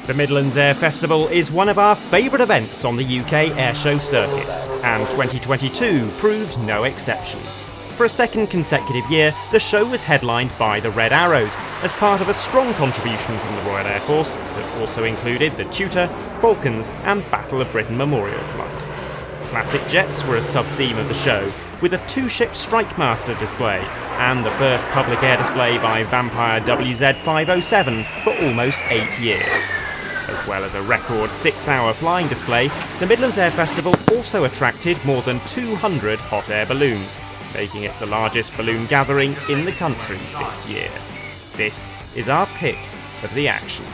The Midlands Air Festival is one of our favourite events on the UK airshow circuit, and 2022 proved no exception. For a second consecutive year, the show was headlined by the Red Arrows, as part of a strong contribution from the Royal Air Force that also included the Tutor, Falcons and Battle of Britain Memorial Flight. Classic jets were a sub-theme of the show, with a two-ship Strikemaster display, and the first public air display by Vampire WZ507 for almost 8 years. As well as a record 6-hour flying display, the Midlands Air Festival also attracted more than 200 hot air balloons, making it the largest balloon gathering in the country this year. This is our pick of the action.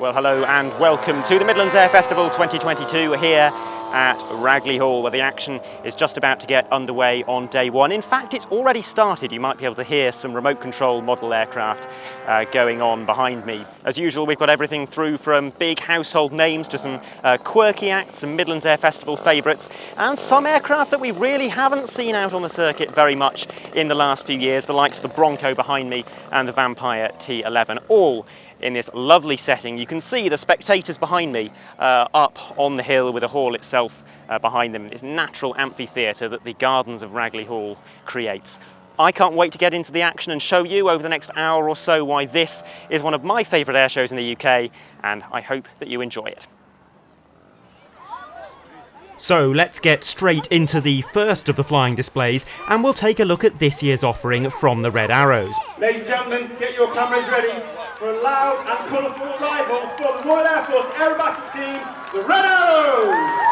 Well, hello and welcome to the Midlands Air Festival 2022 here at Ragley Hall, where the action is just about to get underway on day one. In fact, it's already started. You might be able to hear some remote control model aircraft going on behind me. As usual, we've got everything through from big household names to some quirky acts, some Midlands Air Festival favourites, and some aircraft that we really haven't seen out on the circuit very much in the last few years, the likes of the Bronco behind me and the Vampire T.11, all in this lovely setting. You can see the spectators behind me up on the hill with the hall itself behind them, this natural amphitheatre that the gardens of Ragley Hall creates. I can't wait to get into the action and show you over the next hour or so why this is one of my favourite air shows in the UK, and I hope that you enjoy it. So let's get straight into the first of the flying displays, and we'll take a look at this year's offering from the Red Arrows. Ladies and gentlemen, get your cameras ready for a loud and colourful arrival from the Royal Air Force aerobatic team, the Red Arrows!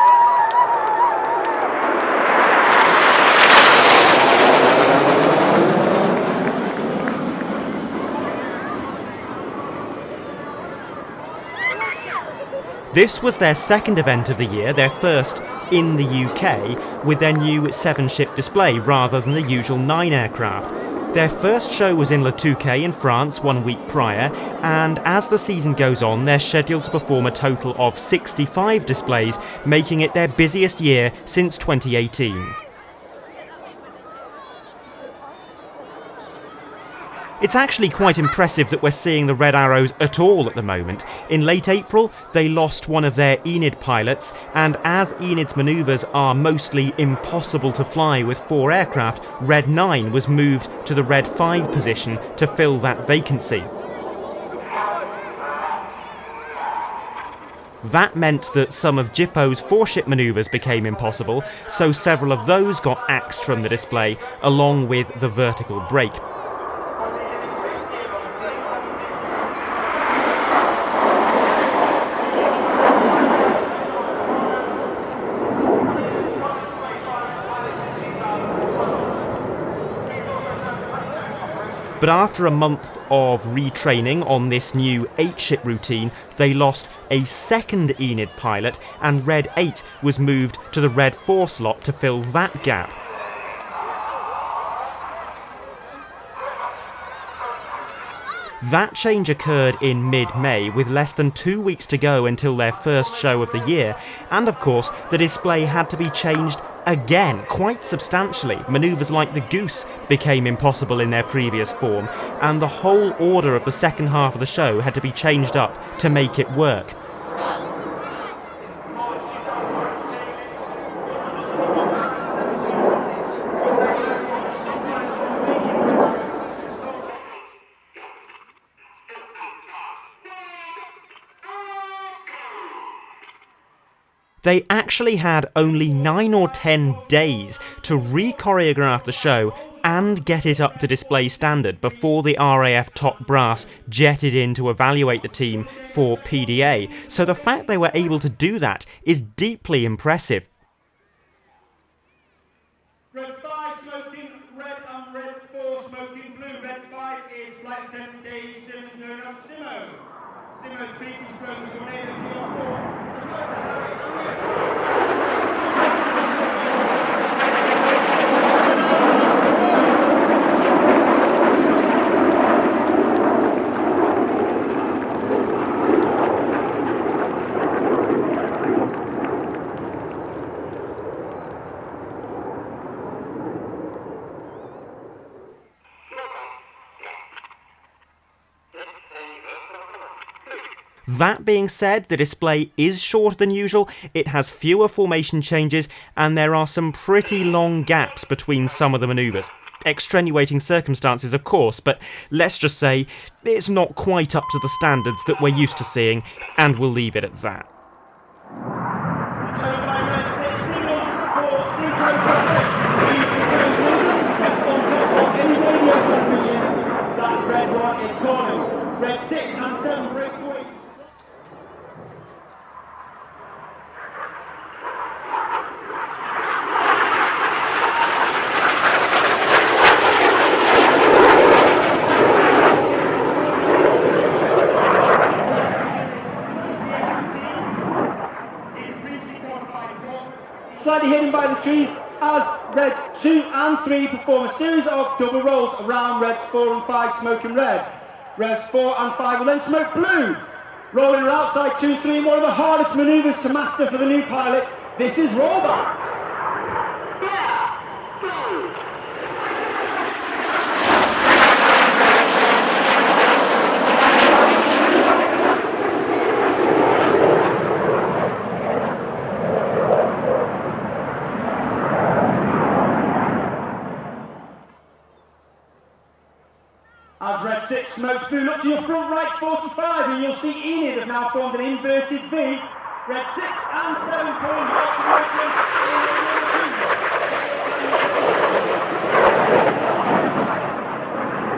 This was their second event of the year, their first in the UK, with their new 7-ship display rather than the usual 9 aircraft. Their first show was in Le Touquet in France 1 week prior, and as the season goes on, they're scheduled to perform a total of 65 displays, making it their busiest year since 2018. It's actually quite impressive that we're seeing the Red Arrows at all at the moment. In late April, they lost one of their Enid pilots, and as Enid's manoeuvres are mostly impossible to fly with 4 aircraft, Red 9 was moved to the Red 5 position to fill that vacancy. That meant that some of Jippo's 4-ship manoeuvres became impossible, so several of those got axed from the display, along with the vertical brake. But after a month of retraining on this new 8-ship routine, they lost a second Enid pilot, and Red 8 was moved to the Red 4 slot to fill that gap. That change occurred in mid-May, with less than 2 weeks to go until their first show of the year, and of course the display had to be changed again, quite substantially. Manoeuvres like the Goose became impossible in their previous form, and the whole order of the second half of the show had to be changed up to make it work. They actually had only 9 or 10 days to re-choreograph the show and get it up to display standard before the RAF top brass jetted in to evaluate the team for PDA. So the fact they were able to do that is deeply impressive. red and red 4 smoking blue. Red 5 is flight attendant Dave Simmons, known as Simo. Simo's previous programs were made of PR4, as well as Harry That being said, the display is shorter than usual, it has fewer formation changes, and there are some pretty long gaps between some of the manoeuvres. Extenuating circumstances, of course, but let's just say it's not quite up to the standards that we're used to seeing, and we'll leave it at that. That red one is calling. Red 6 and 7 breaks away. Slightly hidden by the trees as Reds 2 and 3 perform a series of double rolls around Reds 4 and 5 smoking red. Reds 4 and 5 will then smoke blue. Rolling outside 2 and 3, one of the hardest manoeuvres to master for the new pilots. This is rollback. As Red 6 smokes blue, look to your front right 45 and you'll see Enid have now formed an inverted V. Red 6 and 7 pulling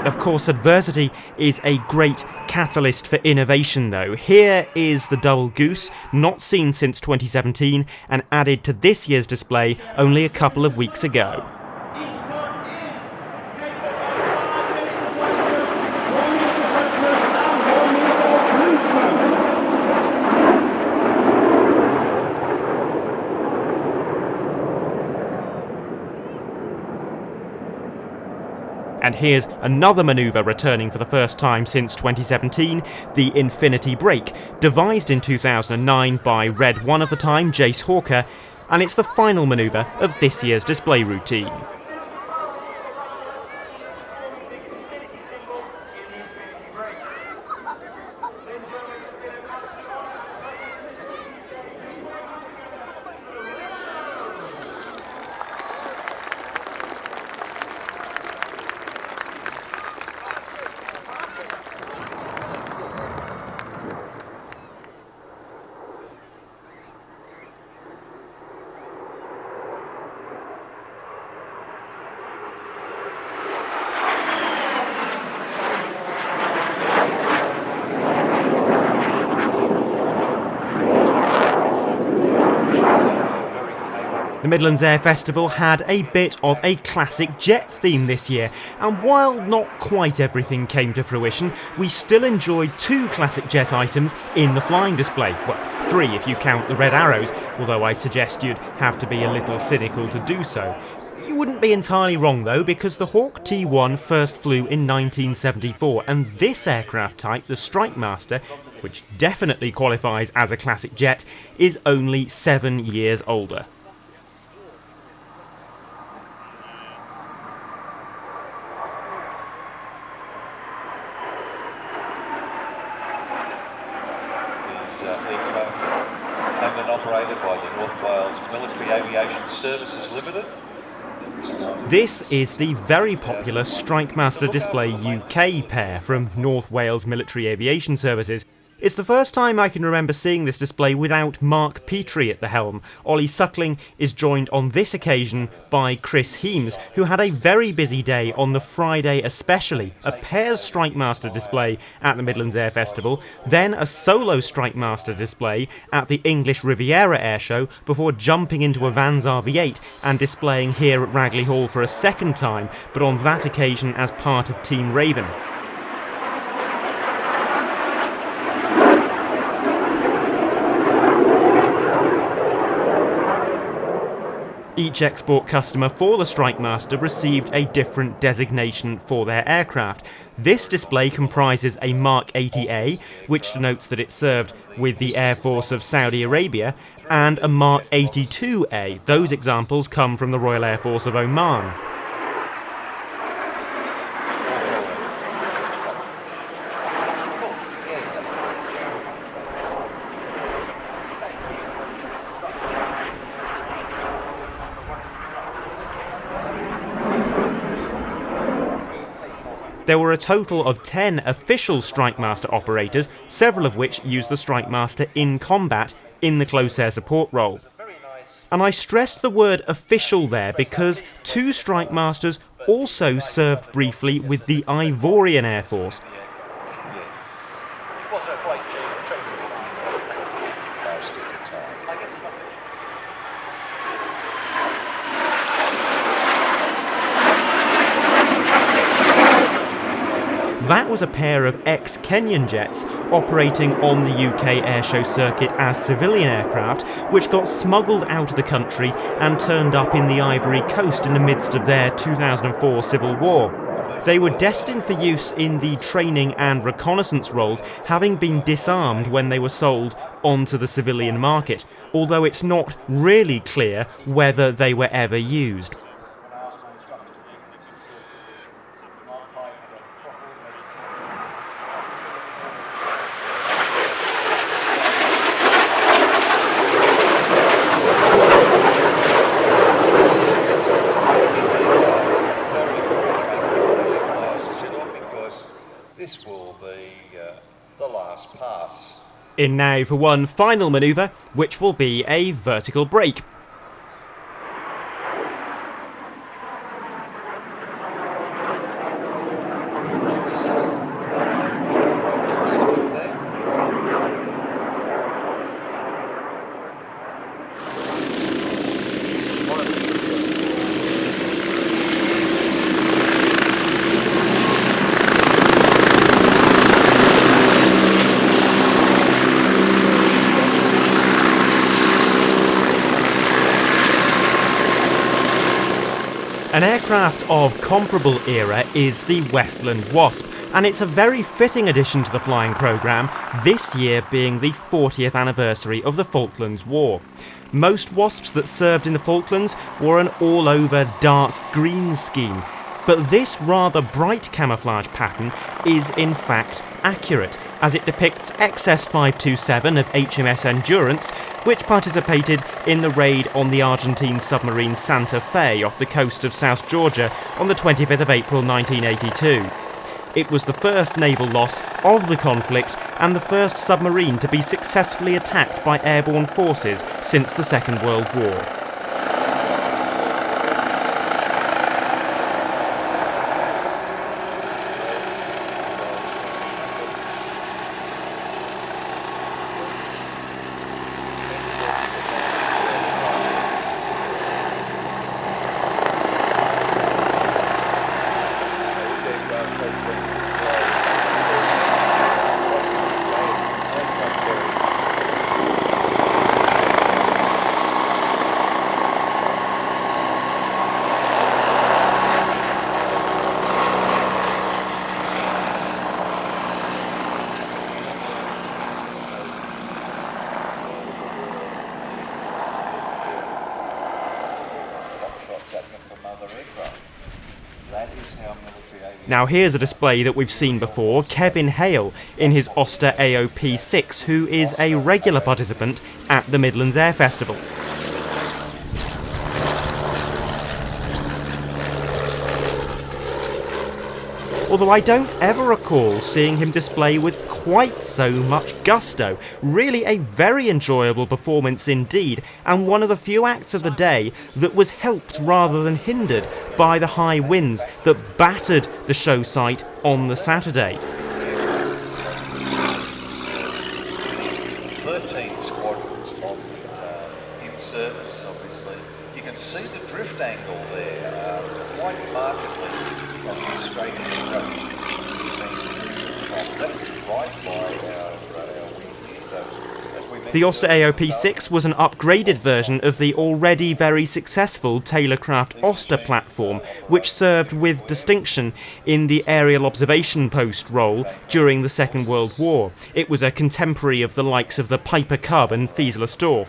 Of course, adversity is a great catalyst for innovation though. Here is the double goose, not seen since 2017 and added to this year's display only a couple of weeks ago. And here's another manoeuvre returning for the first time since 2017, the Infinity Break, devised in 2009 by Red 1 of the time, Jace Hawker, and it's the final manoeuvre of this year's display routine. The Midlands Air Festival had a bit of a classic jet theme this year, and while not quite everything came to fruition, we still enjoyed 2 classic jet items in the flying display. Well, 3 if you count the red arrows, although I suggest you'd have to be a little cynical to do so. You wouldn't be entirely wrong though, because the Hawk T1 first flew in 1974, and this aircraft type, the Strikemaster, which definitely qualifies as a classic jet, is only 7 years older. Aircraft owned and operated by the North Wales Military Aviation Services Limited. This is the very popular Strikemaster Display UK pair from North Wales Military Aviation Services. It's the first time I can remember seeing this display without Mark Petrie at the helm. Ollie Suckling is joined on this occasion by Chris Heames, who had a very busy day on the Friday especially. A pairs Strikemaster display at the Midlands Air Festival, then a solo Strikemaster display at the English Riviera Airshow, before jumping into a Vans RV8 and displaying here at Ragley Hall for a second time, but on that occasion as part of Team Raven. Each export customer for the Strikemaster received a different designation for their aircraft. This display comprises a Mark 80A, which denotes that it served with the Air Force of Saudi Arabia, and a Mark 82A. Those examples come from the Royal Air Force of Oman. There were a total of 10 official Strikemaster operators, several of which used the Strikemaster in combat in the close air support role. And I stressed the word official there because 2 Strikemasters also served briefly with the Ivorian Air Force. That was a pair of ex-Kenyan jets operating on the UK airshow circuit as civilian aircraft, which got smuggled out of the country and turned up in the Ivory Coast in the midst of their 2004 civil war. They were destined for use in the training and reconnaissance roles, having been disarmed when they were sold onto the civilian market, although it's not really clear whether they were ever used. This will be the last pass. In now for one final manoeuvre, which will be a vertical brake. An aircraft of comparable era is the Westland Wasp, and it's a very fitting addition to the flying programme, this year being the 40th anniversary of the Falklands War. Most Wasps that served in the Falklands were an all-over dark green scheme, but this rather bright camouflage pattern is in fact accurate, as it depicts XS527 of HMS Endurance, which participated in the raid on the Argentine submarine Santa Fe off the coast of South Georgia on the 25th of April 1982. It was the first naval loss of the conflict and the first submarine to be successfully attacked by airborne forces since the Second World War. Now here's a display that we've seen before, Kevin Hale in his Oster AP6, who is a regular participant at the Midlands Air Festival. Although I don't ever recall seeing him display with quite so much gusto. Really a very enjoyable performance indeed, and one of the few acts of the day that was helped rather than hindered by the high winds that battered the show site on the Saturday. 13 squadrons of it in service, obviously. You can see the drift angle there quite markedly on this straight approach. It's been from left to right by our wing here. So, as we mentioned, the Oster AP6 was an upgraded version of the already very successful Taylorcraft Oster platform, which served with distinction in the aerial observation post role during the Second World War. It was a contemporary of the likes of the Piper Cub and Fieseler Storr.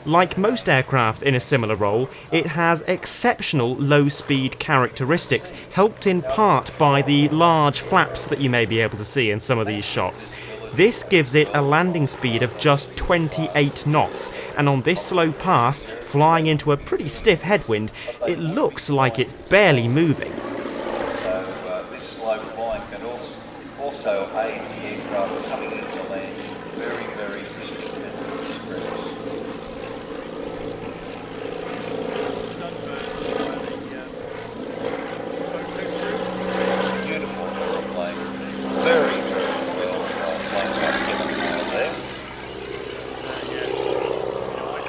Like most aircraft in a similar role, it has exceptional low-speed characteristics, helped in part by the large flaps that you may be able to see in some of these shots. This gives it a landing speed of just 28 knots, and on this slow pass, flying into a pretty stiff headwind, it looks like it's barely moving. This slow flying can also aid the aircraft coming into landing very, very restricted and stretched. Beautiful aeroplane, very, very well flown back to the there.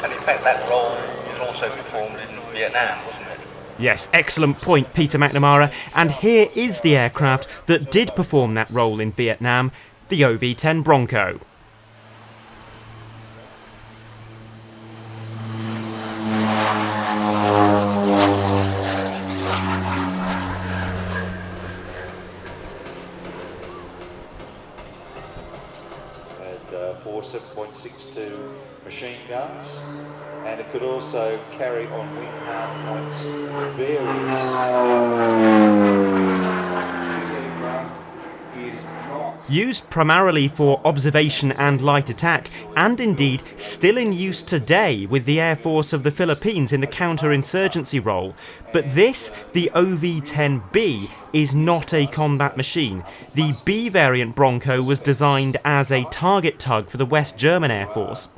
And in fact that role was also performed in Vietnam, wasn't it? Yes, excellent point, Peter McNamara, and here is the aircraft that did perform that role in Vietnam, the OV-10 Bronco. Four 7.62 machine guns, and it could also carry on wing hard points various. This aircraft is not Used primarily for observation and light attack, and indeed still in use today with the Air Force of the Philippines in the counter-insurgency role. But this, the OV-10B, is not a combat machine. The B variant Bronco was designed as a target tug for the West German Air Force.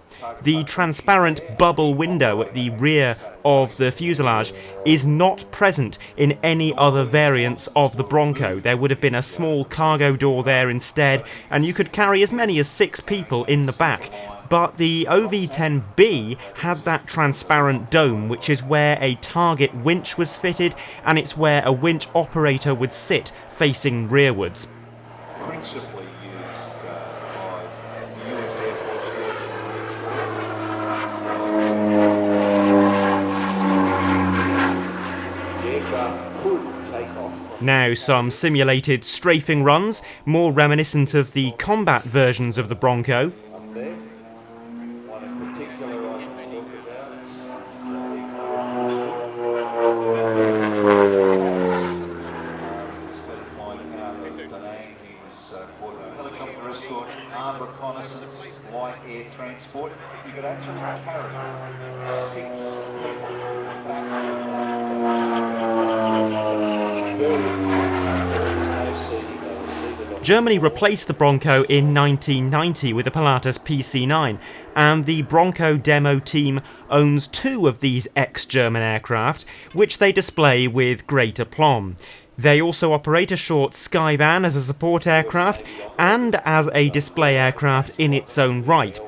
The transparent bubble window at the rear of the fuselage is not present in any other variants of the Bronco. There would have been a small cargo door there instead, and you could carry as many as 6 people in the back. But the OV-10B had that transparent dome, which is where a target winch was fitted, and it's where a winch operator would sit facing rearwards. principally used by the US Air Force. The aircraft could take off from Now some simulated strafing runs, more reminiscent of the combat versions of the Bronco. up there. One in particular I can talk about. Instead of flying out of Da Nang, he was helicopter escort, armed reconnaissance, light air transport. You could actually carry 6 people back. Germany replaced the Bronco in 1990 with the Pilatus PC-9, and the Bronco demo team owns 2 of these ex-German aircraft, which they display with great aplomb. They also operate a short Skyvan as a support aircraft and as a display aircraft in its own right.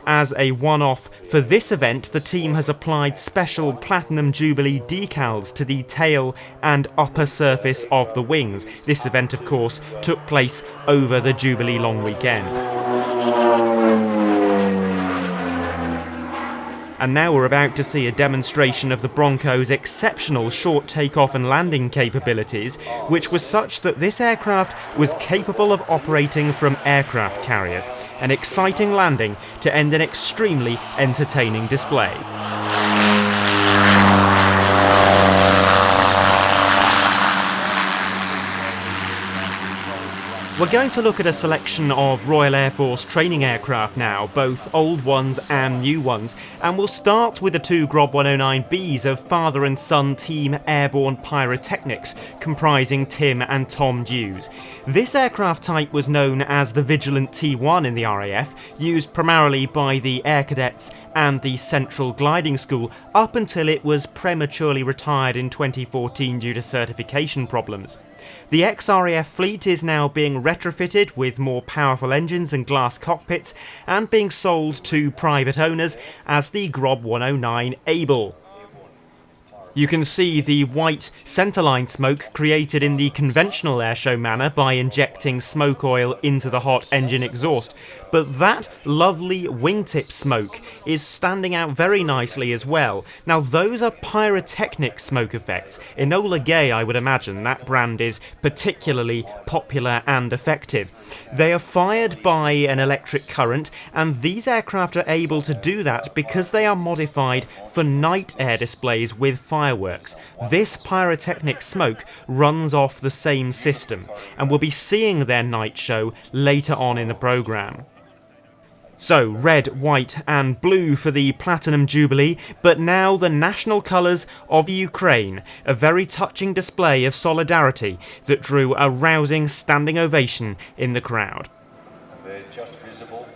As a one-off for this event, the team has applied special Platinum Jubilee decals to the tail and upper surface of the wings. This event, of course, took place over the Jubilee long weekend. And now we're about to see a demonstration of the Bronco's exceptional short takeoff and landing capabilities, which was such that this aircraft was capable of operating from aircraft carriers. An exciting landing to end an extremely entertaining display. We're going to look at a selection of Royal Air Force training aircraft now, both old ones and new ones, and we'll start with the two Grob 109Bs of father and son team airborne pyrotechnics, comprising Tim and Tom Dews. This aircraft type was known as the Vigilant T1 in the RAF, used primarily by the Air Cadets and the Central Gliding School, up until it was prematurely retired in 2014 due to certification problems. The ex-RAF fleet is now being retrofitted with more powerful engines and glass cockpits and being sold to private owners as the Grob 109 Able. You can see the white centerline smoke created in the conventional airshow manner by injecting smoke oil into the hot engine exhaust, but that lovely wingtip smoke is standing out very nicely as well. Now those are pyrotechnic smoke effects. Enola Gay, I would imagine, that brand is particularly popular and effective. They are fired by an electric current, and these aircraft are able to do that because they are modified for night air displays with fireworks. This pyrotechnic smoke runs off the same system, and we'll be seeing their night show later on in the programme. So, red, white and blue for the Platinum Jubilee, but now the national colours of Ukraine, a very touching display of solidarity that drew a rousing standing ovation in the crowd. They're just visible.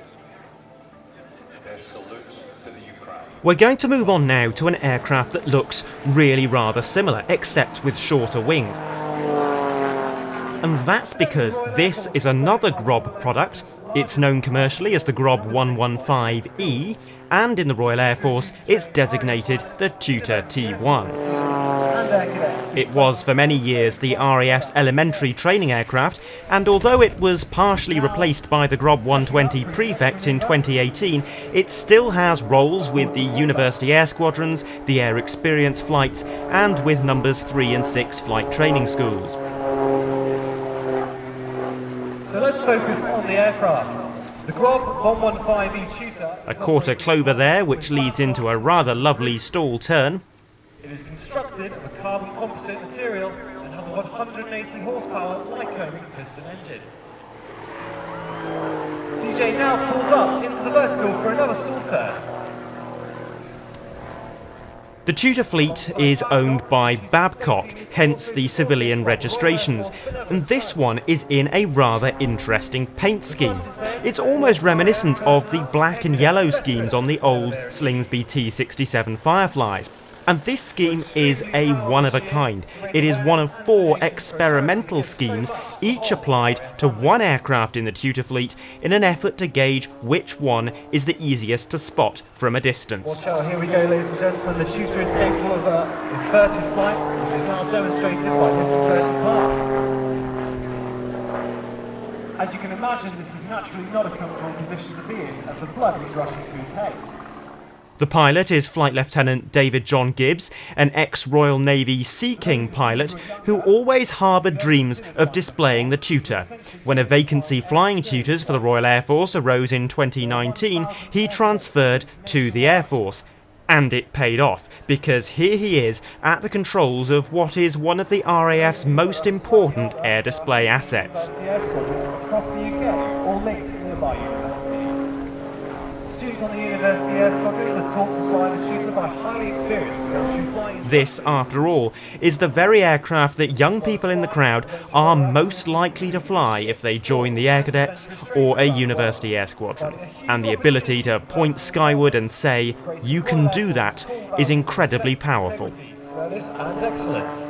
Their salute to the Ukraine. We're going to move on now to an aircraft that looks really rather similar, except with shorter wings. And that's because this is another Grob product. It's known commercially as the Grob 115E, and in the Royal Air Force it's designated the Tutor T1. It was for many years the RAF's elementary training aircraft, and although it was partially replaced by the Grob 120 Prefect in 2018, it still has roles with the University Air Squadrons, the Air Experience flights, and with numbers 3 and 6 flight training schools. So let's focus on the aircraft. The Grob 115E Tutor. A quarter clover there, which leads into a rather lovely stall turn. It is constructed of a carbon composite material and has a 180 horsepower Lycoming piston engine. DJ now pulls up into the vertical for another stall turn. The Tutor fleet is owned by Babcock, hence the civilian registrations, and this one is in a rather interesting paint scheme. It's almost reminiscent of the black and yellow schemes on the old Slingsby T67 Fireflies. And this scheme is a one-of-a-kind. It is one of 4 experimental schemes, each applied to one aircraft in the Tutor fleet in an effort to gauge which one is the easiest to spot from a distance. Watch out, here we go ladies and gentlemen. The Tutor is capable of inverted flight, which is now demonstrated by this inverted pass. As you can imagine, this is naturally not a comfortable position to be in, as the blood is rushing through his head. The pilot is Flight Lieutenant David John Gibbs, an ex-Royal Navy Sea King pilot who always harboured dreams of displaying the Tutor. When a vacancy flying tutors for the Royal Air Force arose in 2019, he transferred to the Air Force. And it paid off, because here he is at the controls of what is one of the RAF's most important air display assets. Across the UK, all linked to nearby universities. Students on the University Air Squadrons are taught to fly the Tutor by highly experienced military flying. This, after all, is the very aircraft that young people in the crowd are most likely to fly if they join the Air Cadets or a University Air Squadron. And the ability to point skyward and say, "You can do that," is incredibly powerful. Service and excellence.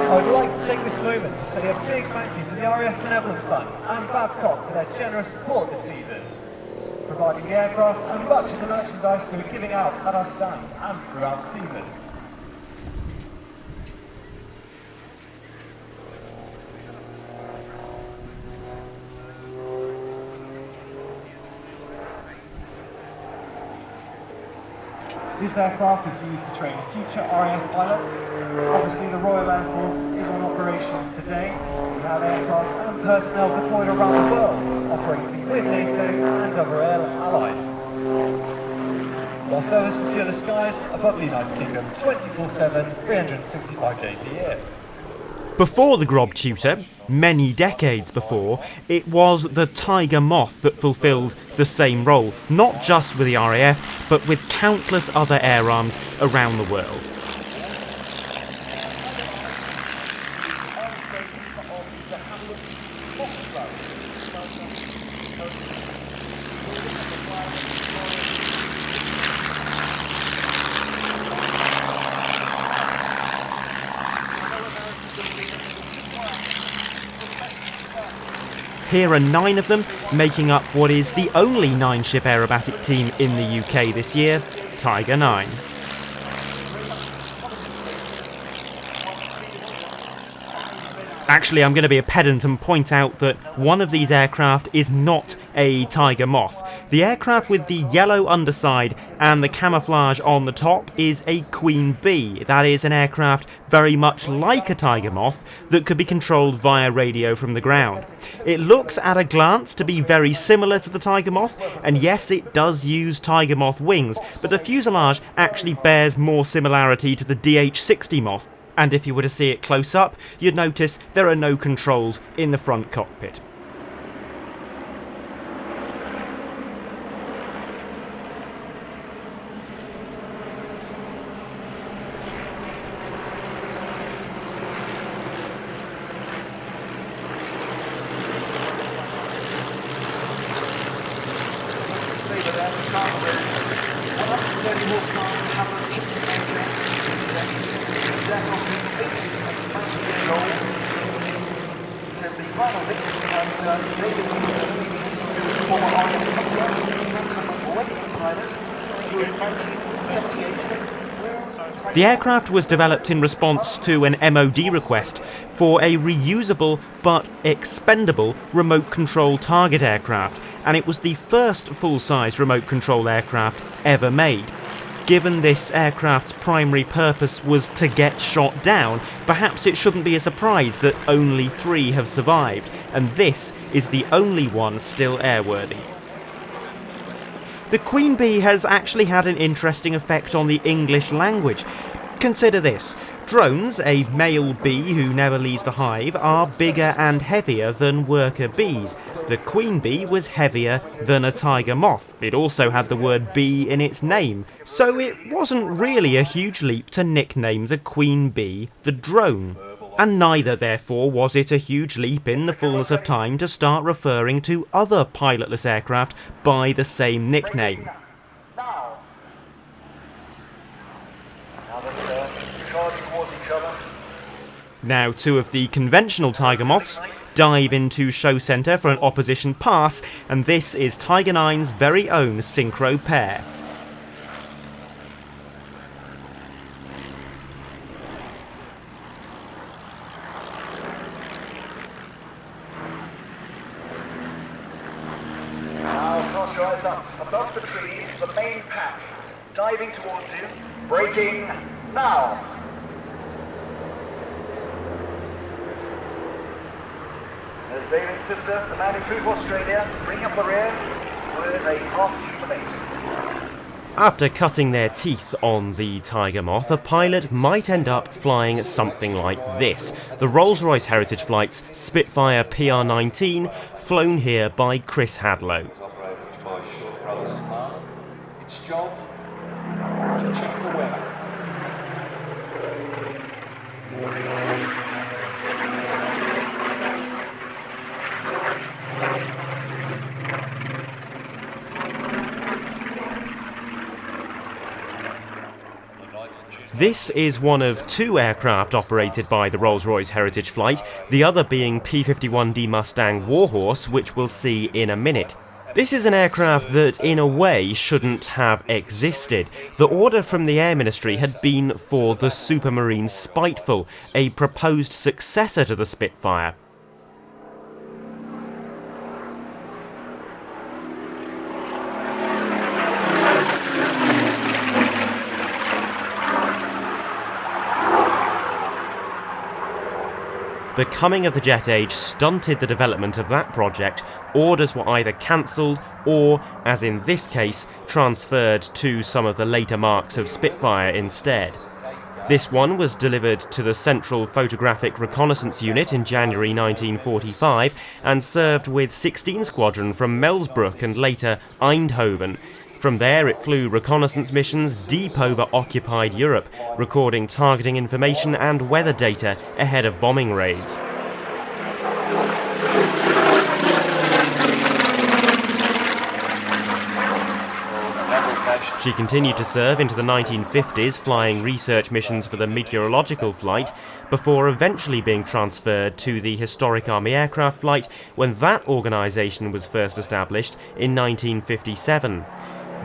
I would like to take this moment to say a big thank you to the RAF Benevolent Fund and Babcock for their generous support this season, providing the aircraft and much of the merchandise we are giving out at our stand and throughout the season. This aircraft is used to train future RAF pilots. Obviously the Royal Air Force is on operations today. We have aircraft and personnel deployed around the world, operating with NATO and other air allies. whilst others secure the skies above the United Kingdom 24/7, 365 days a year. Before the Grob Tutor, many decades before, it was the Tiger Moth that fulfilled the same role, not just with the RAF, but with countless other air arms around the world. Here are 9 of them, making up what is the only 9-ship aerobatic team in the UK this year, Tiger 9. Actually, I'm going to be a pedant and point out that one of these aircraft is not a Tiger Moth. The aircraft with the yellow underside and the camouflage on the top is a Queen Bee. That is an aircraft very much like a Tiger Moth that could be controlled via radio from the ground. It looks at a glance to be very similar to the Tiger Moth, and yes, it does use Tiger Moth wings, but the fuselage actually bears more similarity to the DH-60 Moth. And if you were to see it close up, you'd notice there are no controls in the front cockpit. The aircraft was developed in response to an MOD request for a reusable but expendable remote control target aircraft, and it was the first full-size remote control aircraft ever made. Given this aircraft's primary purpose was to get shot down, perhaps it shouldn't be a surprise that only 3 have survived, and this is the only one still airworthy. The Queen Bee has actually had an interesting effect on the English language. Consider this. Drones, a male bee who never leaves the hive, are bigger and heavier than worker bees. The Queen Bee was heavier than a Tiger Moth. It also had the word bee in its name, so it wasn't really a huge leap to nickname the Queen Bee the drone. And neither, therefore, was it a huge leap in the fullness of time to start referring to other pilotless aircraft by the same nickname. Now 2 of the conventional Tiger Moths dive into show centre for an opposition pass, and this is Tiger 9's very own synchro pair. Cast your eyes up. Above the trees, the main pack. Diving towards you. Braking now. There's David's sister, the man who flew for Australia, bringing up the rear with a half-Jubilee. After cutting their teeth on the Tiger Moth, a pilot might end up flying something like this. The Rolls-Royce Heritage Flight's Spitfire PR19, flown here by Chris Hadlow. Operated by Short Brothers Command. Its job to check the weather. This is one of 2 aircraft operated by the Rolls-Royce Heritage Flight, the other being P51B Mustang Warhorse, which we'll see in a minute. This is an aircraft that, in a way, shouldn't have existed. The order from the Air Ministry had been for the Supermarine Spiteful, a proposed successor to the Spitfire. The coming of the jet age stunted the development of that project. Orders were either cancelled or, as in this case, transferred to some of the later marks of Spitfire instead. This one was delivered to the Central Photographic Reconnaissance Unit in January 1945 and served with 16 Squadron from Melsbrook and later Eindhoven. From there it flew reconnaissance missions deep over occupied Europe, recording targeting information and weather data ahead of bombing raids. She continued to serve into the 1950s, flying research missions for the Meteorological Flight, before eventually being transferred to the Historic Army Aircraft Flight when that organisation was first established in 1957.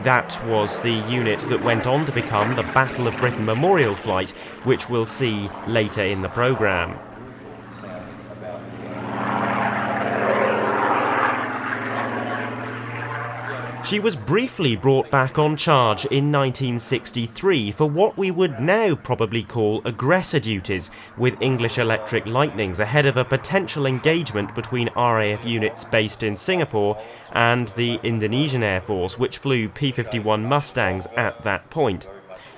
That was the unit that went on to become the Battle of Britain Memorial Flight, which we'll see later in the programme. She was briefly brought back on charge in 1963 for what we would now probably call aggressor duties with English Electric Lightnings ahead of a potential engagement between RAF units based in Singapore and the Indonesian Air Force, which flew P51 Mustangs at that point.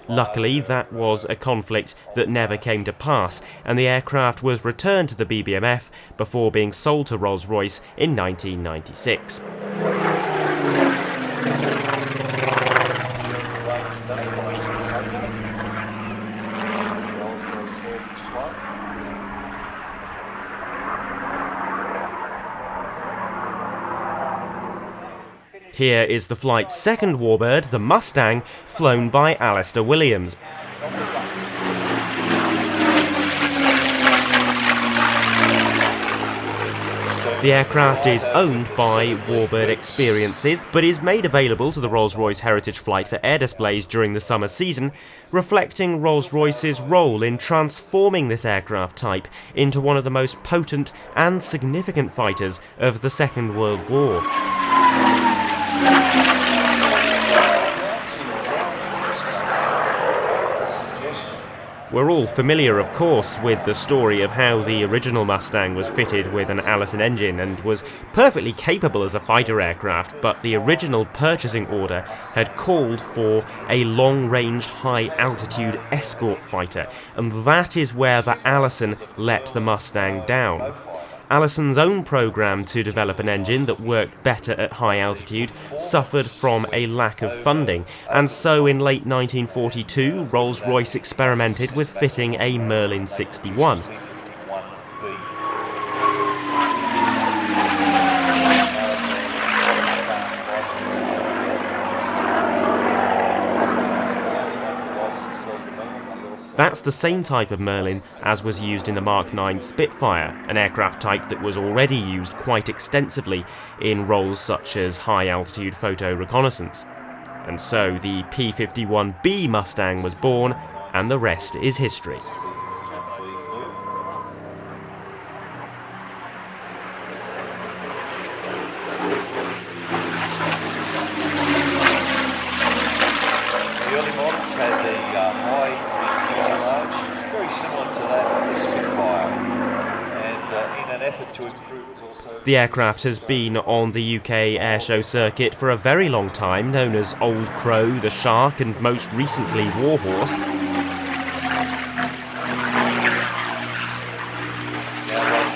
Luckily, that was a conflict that never came to pass, and the aircraft was returned to the BBMF before being sold to Rolls-Royce in 1996. Here is the flight's second warbird, the Mustang, flown by Alistair Williams. The aircraft is owned by Warbird Experiences, but is made available to the Rolls-Royce Heritage Flight for air displays during the summer season, reflecting Rolls-Royce's role in transforming this aircraft type into one of the most potent and significant fighters of the Second World War. We're all familiar, of course, with the story of how the original Mustang was fitted with an Allison engine and was perfectly capable as a fighter aircraft, but the original purchasing order had called for a long-range, high-altitude escort fighter, and that is where the Allison let the Mustang down. Allison's own programme to develop an engine that worked better at high altitude suffered from a lack of funding, and so in late 1942 Rolls-Royce experimented with fitting a Merlin 61. That's the same type of Merlin as was used in the Mark 9 Spitfire, an aircraft type that was already used quite extensively in roles such as high-altitude photo reconnaissance. And so the P51B Mustang was born, and the rest is history. The early models had the high fuselage, very similar to that of the Spitfire, and in an effort to improve it also... The aircraft has been on the UK Airshow circuit for a very long time, known as Old Crow, the Shark, and most recently Warhorse. Now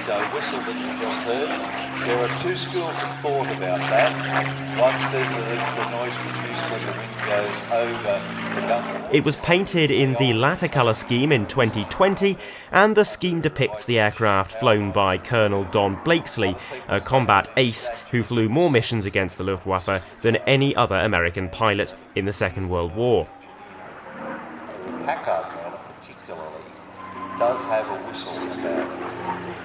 that whistle that you just heard, there are two schools of thought about that. One says that it's the noise produced when the wind goes over the gun. It was painted in the latter colour scheme in 2020, and the scheme depicts the aircraft flown by Colonel Don Blakesley, a combat ace who flew more missions against the Luftwaffe than any other American pilot in the Second World War. The Packard model particularly does have a whistle about it.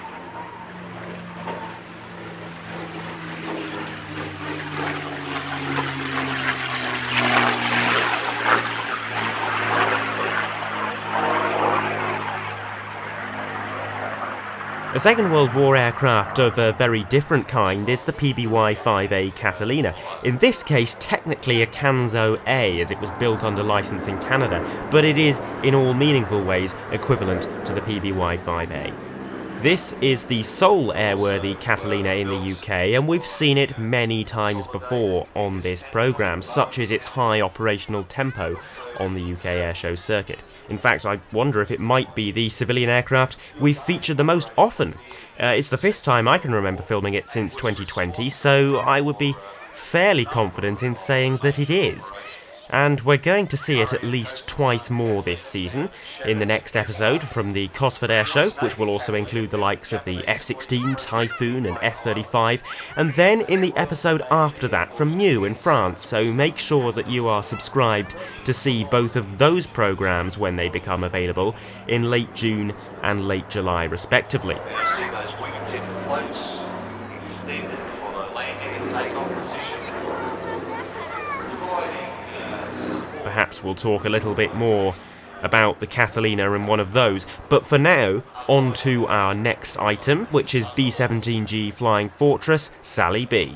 A Second World War aircraft of a very different kind is the P5A Catalina, in this case technically a Canzo A as it was built under licence in Canada, but it is in all meaningful ways equivalent to the P5A. This is the sole airworthy Catalina in the UK, and we've seen it many times before on this programme, such as its high operational tempo on the UK airshow circuit. In fact, I wonder if it might be the civilian aircraft we've featured the most often. It's the 5th time I can remember filming it since 2020, so I would be fairly confident in saying that it is. And we're going to see it at least twice more this season, in the next episode from the Cosford Airshow, which will also include the likes of the F-16, Typhoon and F-35, and then in the episode after that from Meaux in France, so make sure that you are subscribed to see both of those programmes when they become available in late June and late July respectively. You see those wingtip floats extended for the landing and takeoff position. Perhaps we'll talk a little bit more about the Catalina in one of those, but for now, on to our next item, which is B-17G Flying Fortress Sally B.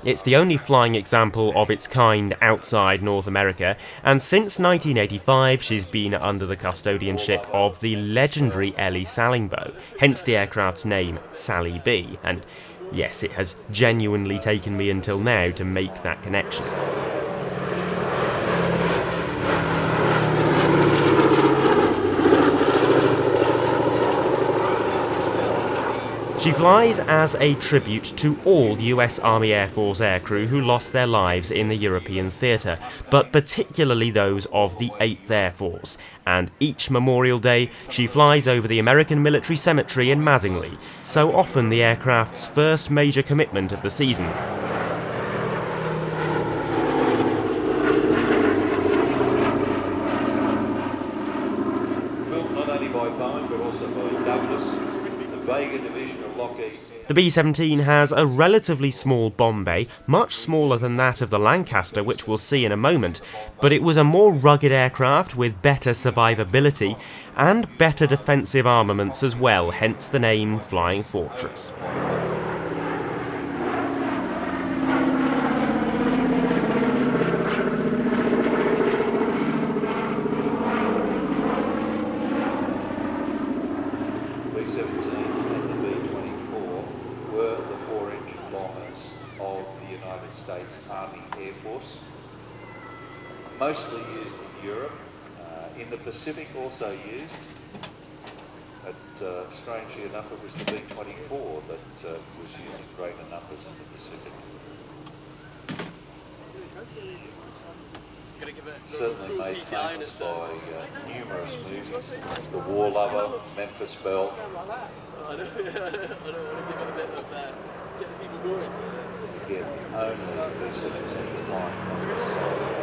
It's the only flying example of its kind outside North America, and since 1985 she's been under the custodianship of the legendary Ellie Sallingbow, hence the aircraft's name Sally B, and yes, it has genuinely taken me until now to make that connection. She flies as a tribute to all US Army Air Force aircrew who lost their lives in the European theatre, but particularly those of the 8th Air Force. And each Memorial Day, she flies over the American Military Cemetery in Mattingly, so often the aircraft's first major commitment of the season. Built not only by Boeing but also by Douglas, the Vega division of Lockheed. The B-17 has a relatively small bomb bay, much smaller than that of the Lancaster, which we'll see in a moment, but it was a more rugged aircraft with better survivability and better defensive armaments as well, hence the name Flying Fortress. Mostly used in Europe, in the Pacific also used, but strangely enough it was the B-24 that was used in greater numbers in the Pacific. Certainly made famous by numerous movies, The War Lover, Memphis Belle. Again, only B-17 flying on this side.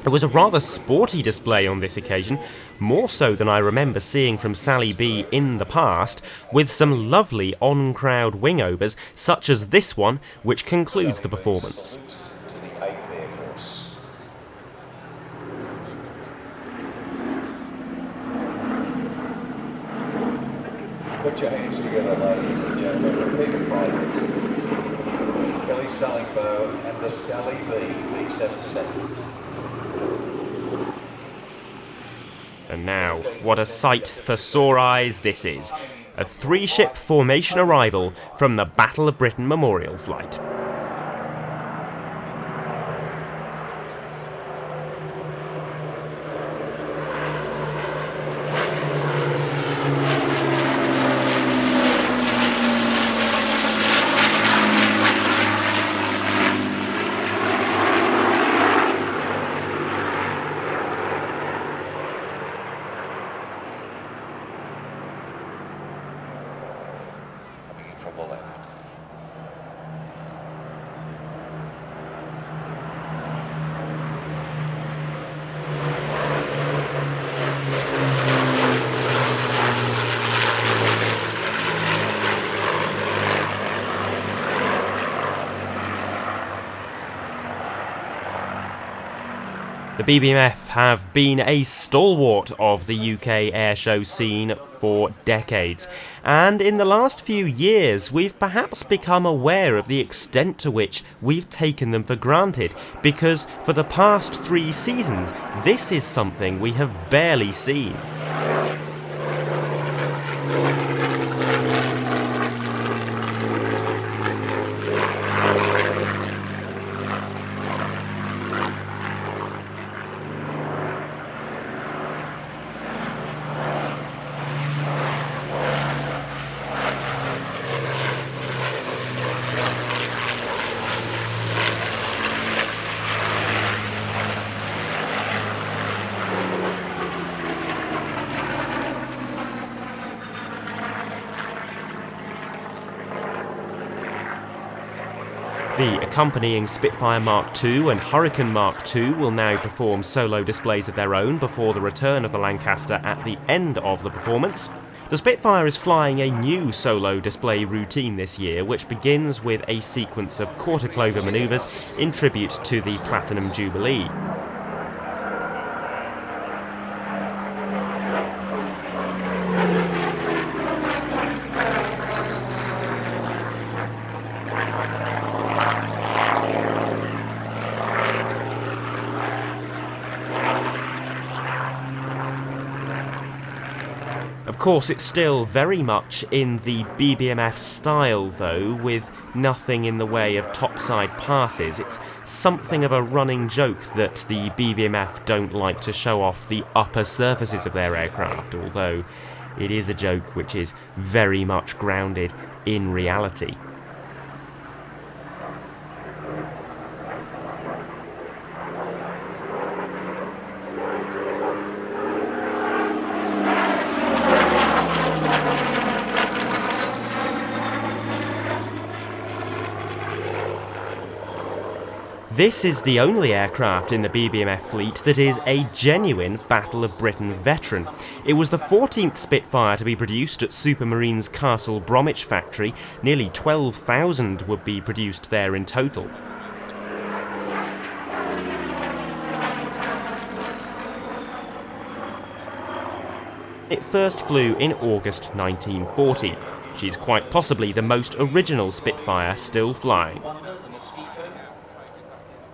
It was a rather sporty display on this occasion, more so than I remember seeing from Sally B in the past, with some lovely on-crowd wingovers, such as this one, which concludes the performance. To the 8th Air Force. Put your hands together, ladies and gentlemen, for P5A, Ellie Sallingbow and the Sally B B-17. And now, what a sight for sore eyes this is. A 3-ship formation arrival from the Battle of Britain Memorial Flight. The BBMF have been a stalwart of the UK airshow scene for decades, and in the last few years we've perhaps become aware of the extent to which we've taken them for granted, because for the past 3 seasons this is something we have barely seen. The accompanying Spitfire Mark II and Hurricane Mark II will now perform solo displays of their own before the return of the Lancaster at the end of the performance. The Spitfire is flying a new solo display routine this year, which begins with a sequence of quarter clover manoeuvres in tribute to the Platinum Jubilee. Of course, it's still very much in the BBMF style though, with nothing in the way of topside passes. It's something of a running joke that the BBMF don't like to show off the upper surfaces of their aircraft, although it is a joke which is very much grounded in reality. This is the only aircraft in the BBMF fleet that is a genuine Battle of Britain veteran. It was the 14th Spitfire to be produced at Supermarine's Castle Bromwich factory. Nearly 12,000 would be produced there in total. It first flew in August 1940. She's quite possibly the most original Spitfire still flying.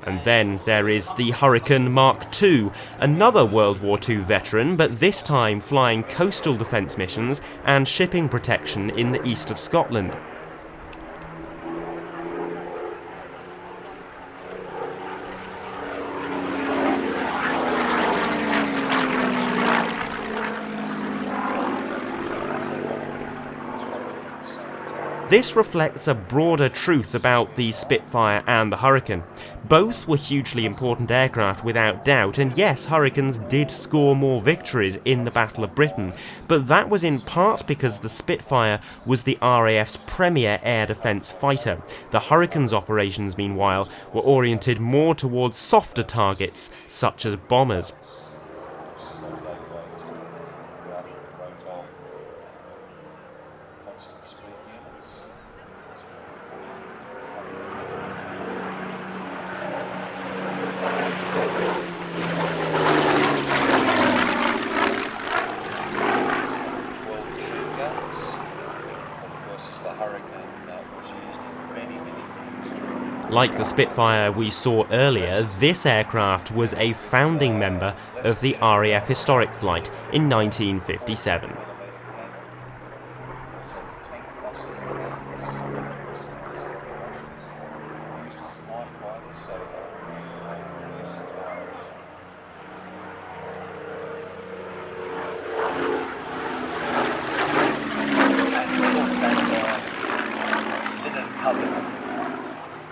And then there is the Hurricane Mark II, another World War II veteran, but this time flying coastal defence missions and shipping protection in the east of Scotland. This reflects a broader truth about the Spitfire and the Hurricane. Both were hugely important aircraft without doubt, and yes, Hurricanes did score more victories in the Battle of Britain, but that was in part because the Spitfire was the RAF's premier air defence fighter. The Hurricane's operations, meanwhile, were oriented more towards softer targets, such as bombers. Like the Spitfire we saw earlier, this aircraft was a founding member of the RAF Historic Flight in 1957.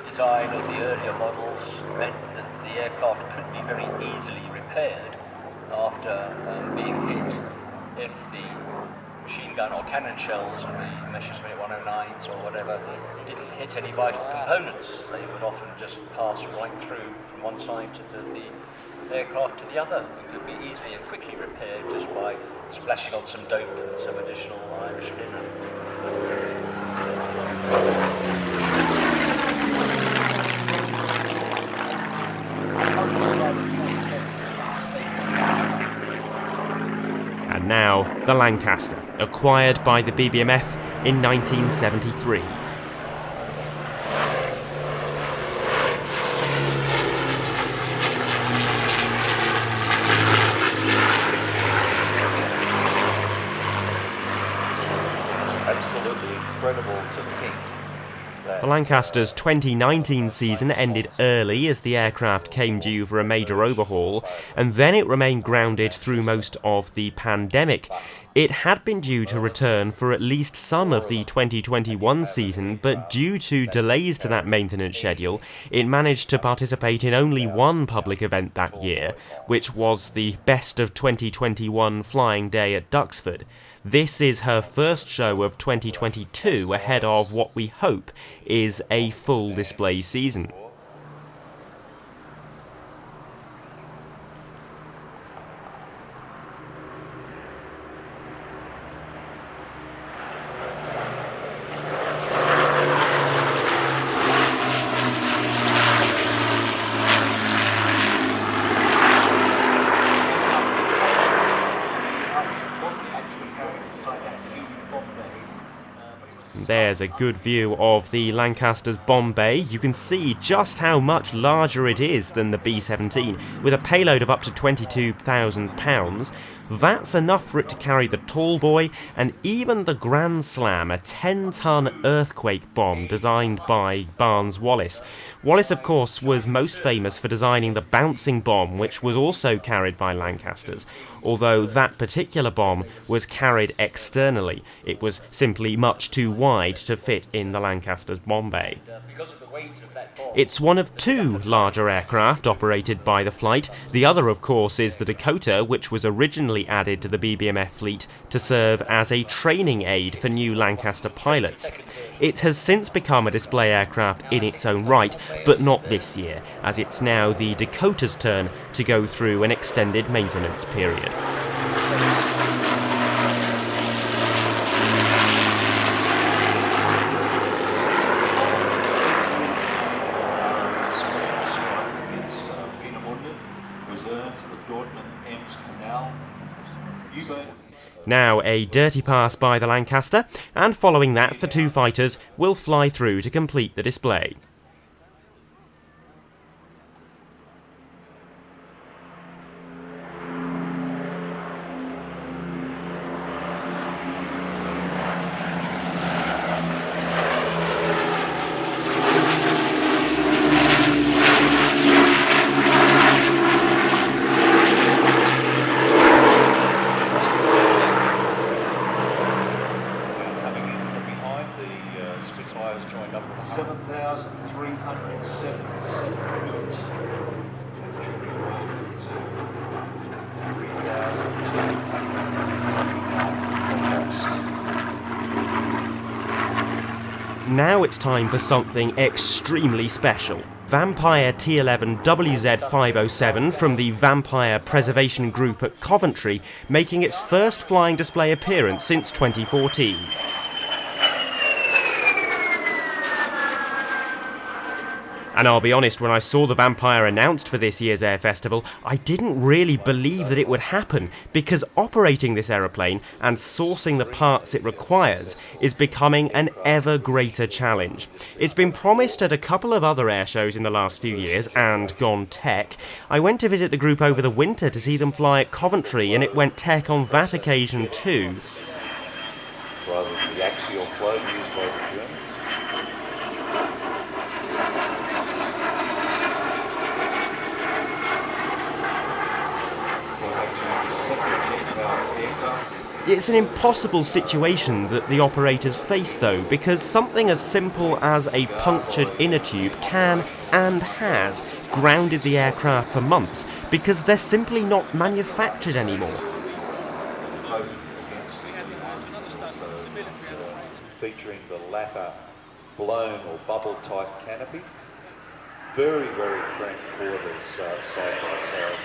Design of the earlier models meant that the aircraft could be very easily repaired after being hit. If the machine gun or cannon shells and the Messerschmitt 109s or whatever didn't hit any vital components, they would often just pass right through from one side to the aircraft to the other, and could be easily and quickly repaired just by splashing on some dope and some additional Irish linen. the Lancaster, acquired by the BBMF in 1973. Absolutely incredible to think that The Lancaster's 2019 season ended early as the aircraft came due for a major overhaul, and then it remained grounded through most of the pandemic. It had been due to return for at least some of the 2021 season, but due to delays to that maintenance schedule, it managed to participate in only one public event that year, which was the Best of 2021 Flying Day at Duxford. This is her first show of 2022 ahead of what we hope is a full display season. There's a good view of the Lancaster's bomb bay. You can see just how much larger it is than the B-17, with a payload of up to 22,000 pounds. That's enough for it to carry the Tall Boy and even the Grand Slam, a 10-ton earthquake bomb designed by Barnes Wallis. Wallis, of course, was most famous for designing the bouncing bomb, which was also carried by Lancasters, although that particular bomb was carried externally. It was simply much too wide to fit in the Lancaster's bomb bay. It's one of two larger aircraft operated by the flight. The other, of course, is the Dakota, which was originally added to the BBMF fleet to serve as a training aid for new Lancaster pilots. It has since become a display aircraft in its own right, but not this year, as it's now the Dakota's turn to go through an extended maintenance period. Now a dirty pass by the Lancaster, and following that the two fighters will fly through to complete the display. Spitfires joined up with 7,377 units. Now it's time for something extremely special. Vampire T.11 WZ507 from the Vampire Preservation Group at Coventry, making its first flying display appearance since 2014. And I'll be honest, when I saw the Vampire announced for this year's Air Festival, I didn't really believe that it would happen, because operating this aeroplane and sourcing the parts it requires is becoming an ever greater challenge. It's been promised at a couple of other air shows in the last few years and gone tech. I went to visit the group over the winter to see them fly at Coventry, and it went tech on that occasion too. Rather than the axial flow used by the Germans. It's an impossible situation that the operators face though, because something as simple as a punctured inner tube can and has grounded the aircraft for months because they're simply not manufactured anymore. Featuring the latter blown or bubble type canopy. Very, very cramped quarters side by side.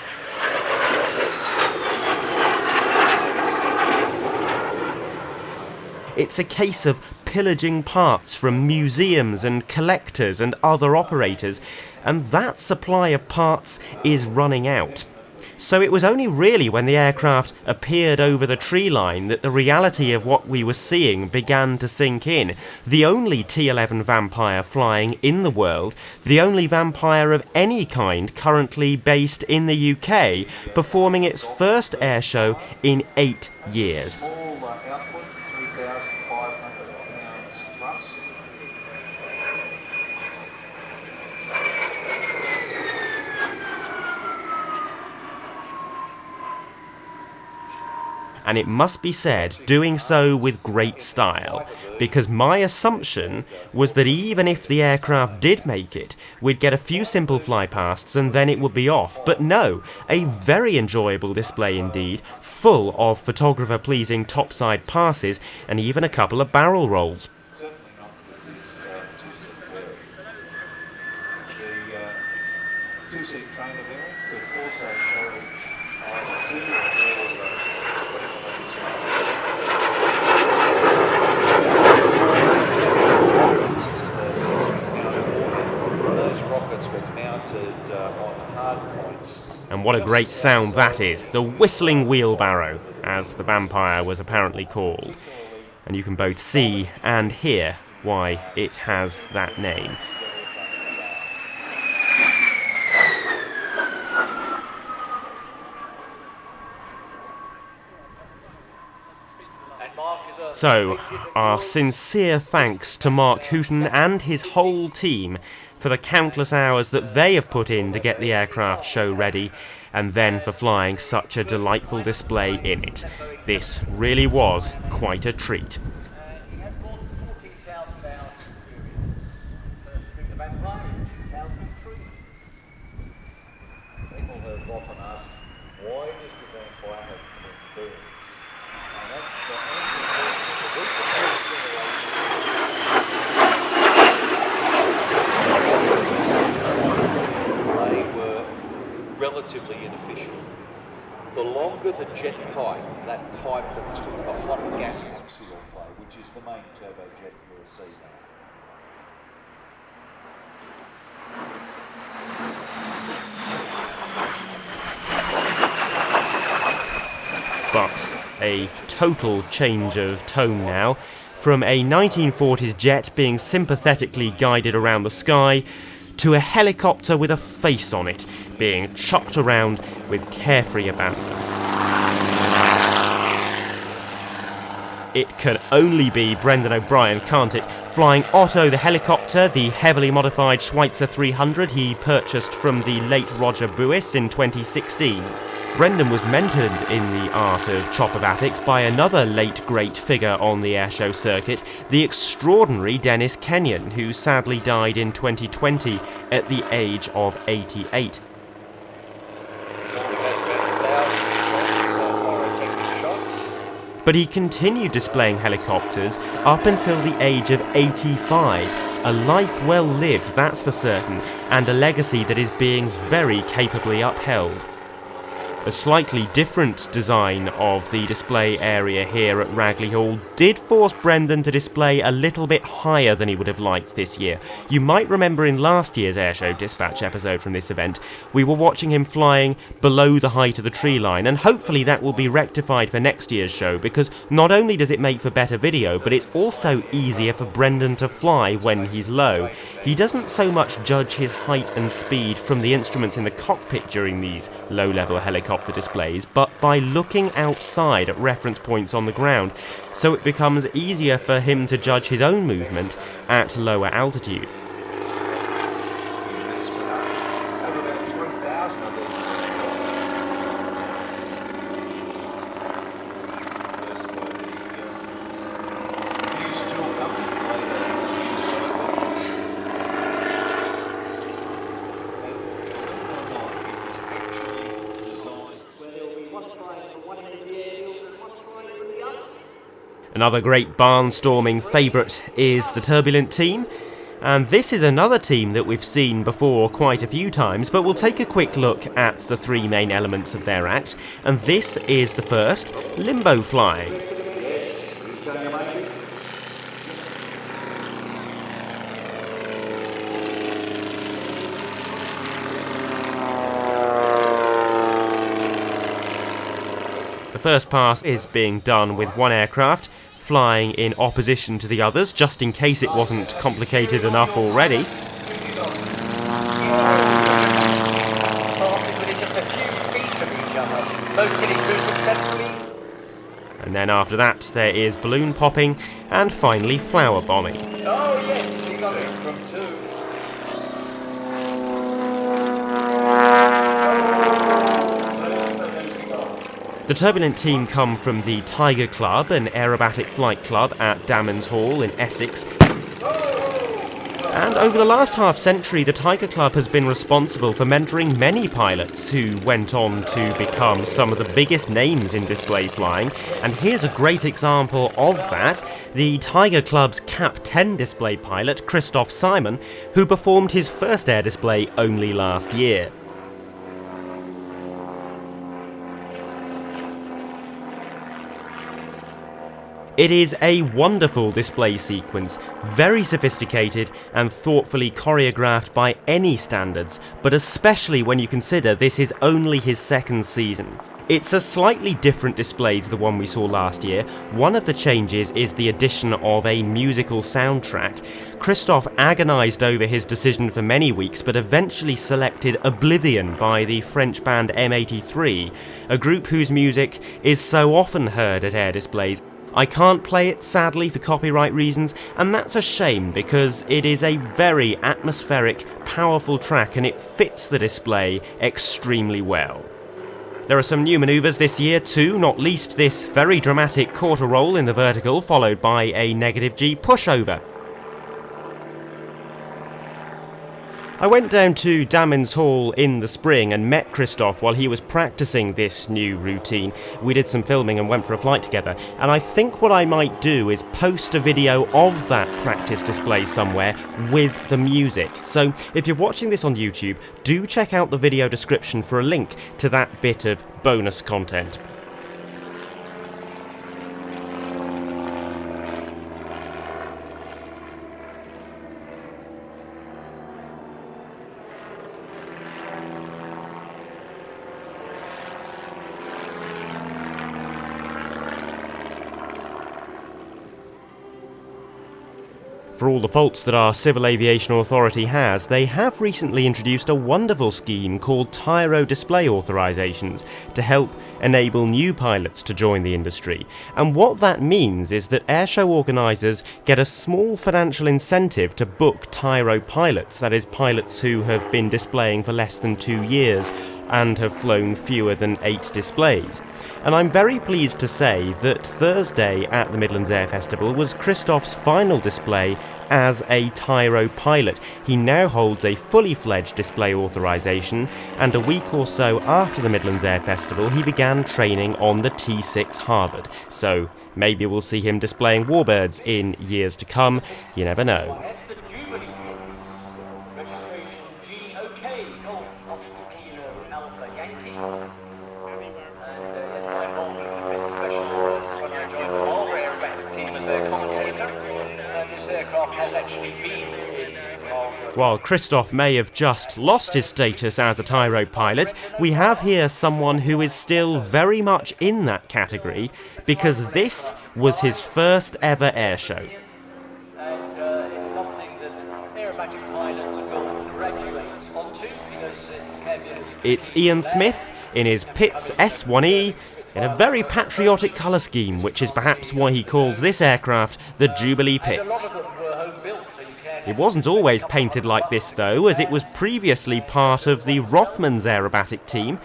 It's a case of pillaging parts from museums and collectors and other operators, and that supply of parts is running out. So it was only really when the aircraft appeared over the tree line that the reality of what we were seeing began to sink in. The only T11 Vampire flying in the world, the only Vampire of any kind currently based in the UK, performing its first airshow in 8 years. Output, 3,500 pounds thrust. And it must be said, doing so with great style, because my assumption was that even if the aircraft did make it, we'd get a few simple flypasts and then it would be off. But no, a very enjoyable display indeed, full of photographer-pleasing topside passes and even a couple of barrel rolls. Certainly not with this two-seat variant. The two-seat trainer variant could also carry either 2 or 4 Those rockets were mounted on hard points. And what a great sound that is, the whistling wheelbarrow, as the Vampire was apparently called. And you can both see and hear why it has that name. So, our sincere thanks to Mark Hooton and his whole team for the countless hours that they have put in to get the aircraft show ready, and then for flying such a delightful display in it. This really was quite a treat. He has more than 14,000 hours experience. First string the Vampire in 2003. People have often asked, why does the Vampire have twin booms? And that answer is very simple. These were first generation jets. They were relatively inefficient. The longer the jet pipe, that pipe that took the hot gas axial flow, which is the main turbojet you'll see now. But a total change of tone now, from a 1940s jet being sympathetically guided around the sky, to a helicopter with a face on it, being chucked around with carefree abandon. It can only be Brendan O'Brien, can't it? Flying Otto the helicopter, the heavily modified Schweitzer 300 he purchased from the late Roger Buis in 2016. Brendan was mentored in the art of chopperbatics by another late great figure on the airshow circuit, the extraordinary Dennis Kenyon, who sadly died in 2020 at the age of 88. But he continued displaying helicopters up until the age of 85, a life well lived, that's for certain, and a legacy that is being very capably upheld. A slightly different design of the display area here at Ragley Hall did force Brendan to display a little bit higher than he would have liked this year. You might remember in last year's Airshow Dispatch episode from this event, we were watching him flying below the height of the tree line, and hopefully that will be rectified for next year's show, because not only does it make for better video, but it's also easier for Brendan to fly when he's low. He doesn't so much judge his height and speed from the instruments in the cockpit during these low-level helicopter displays, but by looking outside at reference points on the ground, so it becomes easier for him to judge his own movement at lower altitude. Another great barnstorming favourite is the Turbulent Team, and this is another team that we've seen before quite a few times, but we'll take a quick look at the three main elements of their act, and this is the first, limbo flying. first pass is being done with one aircraft flying in opposition to the others, just in case it wasn't complicated enough already. Passing within just a few feet of each other, both getting through successfully. And then after that there is balloon popping and finally flower bombing. Oh yes, he got it from 2. The Turbulent Team come from the Tiger Club, an aerobatic flight club at Dammons Hall in Essex. And over the last half-century, the Tiger Club has been responsible for mentoring many pilots who went on to become some of the biggest names in display flying. And here's a great example of that: the Tiger Club's Cap 10 display pilot, Christoph Simon, who performed his first air display only last year. It is a wonderful display sequence, very sophisticated and thoughtfully choreographed by any standards, but especially when you consider this is only his second season. It's a slightly different display to the one we saw last year. One of the changes is the addition of a musical soundtrack. Christoph agonised over his decision for many weeks, but eventually selected Oblivion by the French band M83, a group whose music is so often heard at air displays. I can't play it, sadly, for copyright reasons, and that's a shame because it is a very atmospheric, powerful track and it fits the display extremely well. There are some new manoeuvres this year too, not least this very dramatic quarter roll in the vertical, followed by a -G pushover. I went down to Dammons Hall in the spring and met Christoph while he was practicing this new routine. We did some filming and went for a flight together, and I think what I might do is post a video of that practice display somewhere with the music. So if you're watching this on YouTube, do check out the video description for a link to that bit of bonus content. For all the faults that our Civil Aviation Authority has, they have recently introduced a wonderful scheme called Tyro Display Authorisations to help enable new pilots to join the industry. And what that means is that airshow organisers get a small financial incentive to book Tyro pilots, that is, pilots who have been displaying for less than 2 years and have flown fewer than 8 displays. And I'm very pleased to say that Thursday at the Midlands Air Festival was Christoph's final display as a Tyro pilot. He now holds a fully fledged display authorisation, and a week or so after the Midlands Air Festival he began training on the T6 Harvard. So maybe we'll see him displaying warbirds in years to come, you never know. That's the Jubilee Pits. Registration GOK, Golf, Oscar Kilo, Alpha Yankee. And yes, my involvement with Pits Special was when I joined the whole aerobatic team as their commentator. And this aircraft has actually been in While Christoph may have just lost his status as a Tyro pilot, we have here someone who is still very much in that category, because this was his first ever airshow. And it's something that aerobatic pilots will graduate onto because it can be... It's Ian Smith in his Pits S01E in a very patriotic colour scheme, which is perhaps why he calls this aircraft the Jubilee Pits. It wasn't always painted like this though, as it was previously part of the Rothmans aerobatic team,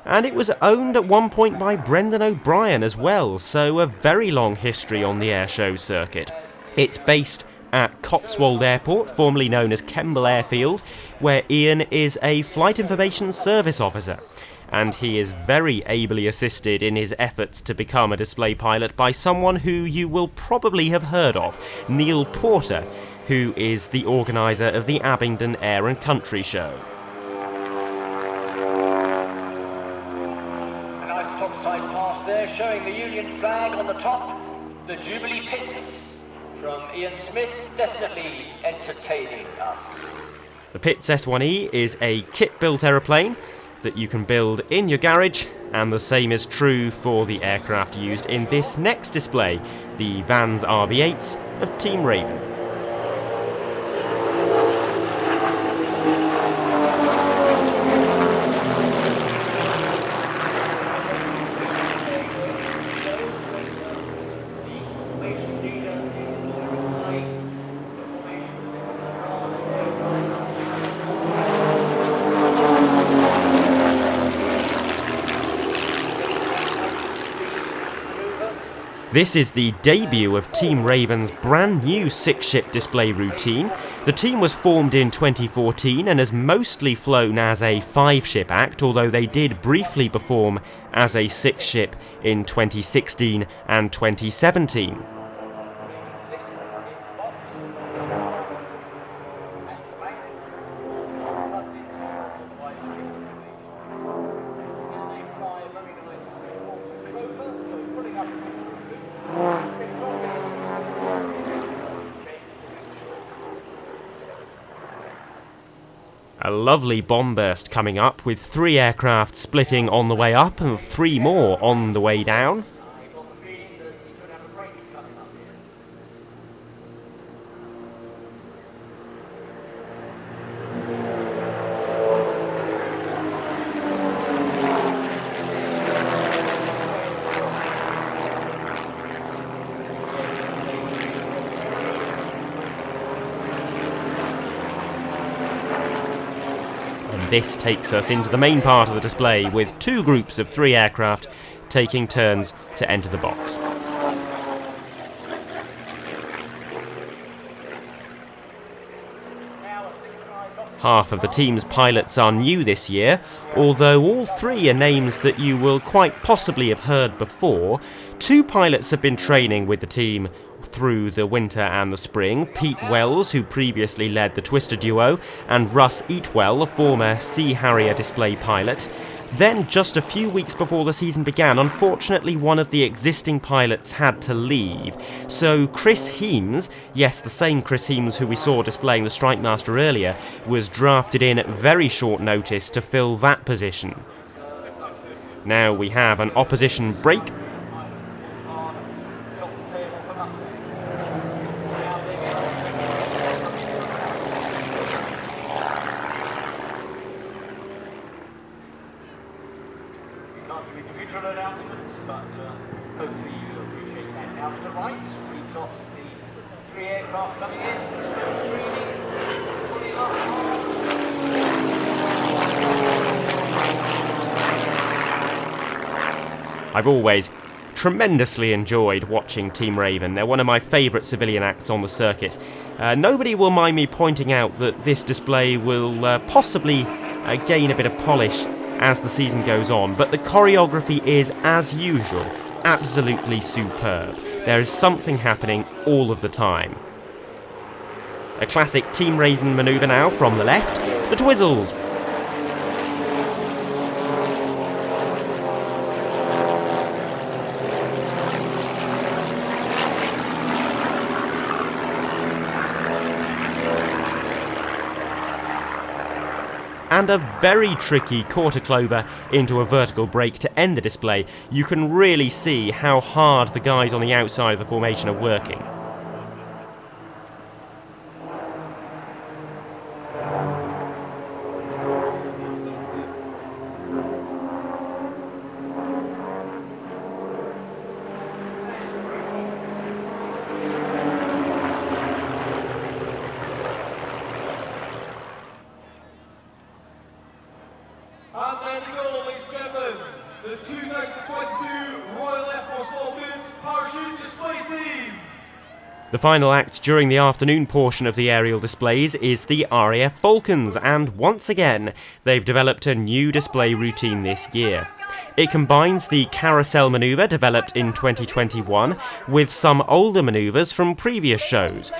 and it was owned at one point by Brendan O'Brien as well, so a very long history on the airshow circuit. It's based at Cotswold Airport, formerly known as Kemble Airfield, where Ian is a Flight Information Service Officer. And he is very ably assisted in his efforts to become a display pilot by someone who you will probably have heard of, Neil Porter, who is the organiser of the Abingdon Air and Country Show. A nice topside pass there, showing the Union flag on the top, the Jubilee Pits from Ian Smith, definitely entertaining us. The Pits S01E is a kit-built aeroplane, that you can build in your garage, and the same is true for the aircraft used in this next display, the Vans RV8s of Team Raven. This is the debut of Team Raven's brand new 6-ship display routine. The team was formed in 2014 and has mostly flown as a 5-ship act, although they did briefly perform as a 6-ship in 2016 and 2017. A lovely bomb burst coming up, with 3 aircraft splitting on the way up and 3 more on the way down. This takes us into the main part of the display, with 2 groups of 3 aircraft taking turns to enter the box. Half of the team's pilots are new this year, although all 3 are names that you will quite possibly have heard before. 2 pilots have been training with the team through the winter and the spring: Pete Wells, who previously led the Twister duo, and Russ Eatwell, a former Sea Harrier display pilot. Then, just a few weeks before the season began, unfortunately one of the existing pilots had to leave. So Chris Heems, yes, the same Chris Heems who we saw displaying the Strikemaster earlier, was drafted in at very short notice to fill that position. Now we have an opposition break. I've always tremendously enjoyed watching Team Raven. They're one of my favourite civilian acts on the circuit. Nobody will mind me pointing out that this display will possibly gain a bit of polish as the season goes on, but the choreography is, as usual, absolutely superb. There is something happening all of the time. A classic Team Raven manoeuvre now from the left, the Twizzles. And a very tricky quarter clover into a vertical break to end the display. You can really see how hard the guys on the outside of the formation are working. And there they go, ladies and gentlemen, the 2022 Royal Air Force Falcons Parachute Display Team. The final act during the afternoon portion of the aerial displays is the RAF Falcons, and once again they've developed a new display routine this year. It combines the carousel manoeuvre developed in 2021 with some older manoeuvres from previous shows.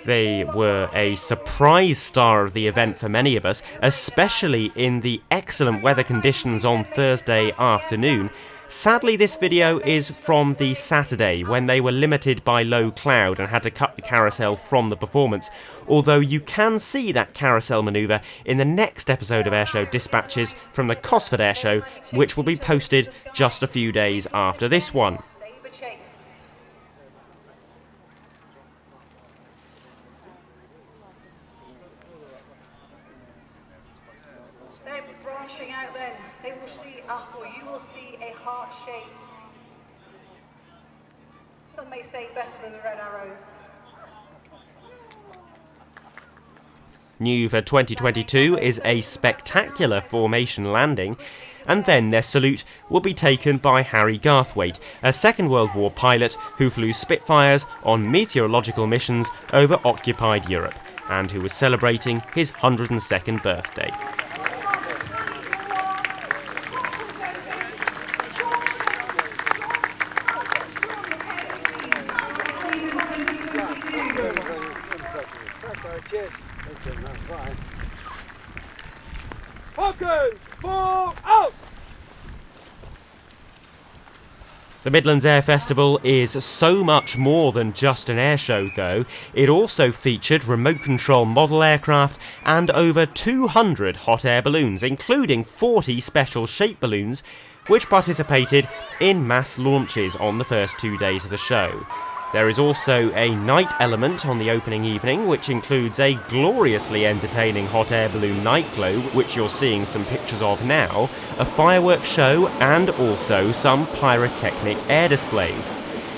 They were a surprise star of the event for many of us, especially in the excellent weather conditions on Thursday afternoon. Sadly, this video is from the Saturday, when they were limited by low cloud and had to cut the carousel from the performance, although you can see that carousel manoeuvre in the next episode of Airshow Dispatches from the Cosford Airshow, which will be posted just a few days after this one. They're branching out then. They will see up, or you will see a heart shape. Some may say better than the red arrows. New for 2022 is a spectacular formation landing, and then their salute will be taken by Harry Garthwaite, a Second World War pilot who flew Spitfires on meteorological missions over occupied Europe, and who was celebrating his 102nd birthday. The Midlands Air Festival is so much more than just an air show though. It also featured remote control model aircraft and over 200 hot air balloons, including 40 special shape balloons, which participated in mass launches on the first 2 days of the show. There is also a night element on the opening evening, which includes a gloriously entertaining hot air balloon night glow, which you're seeing some pictures of now, a fireworks show, and also some pyrotechnic air displays.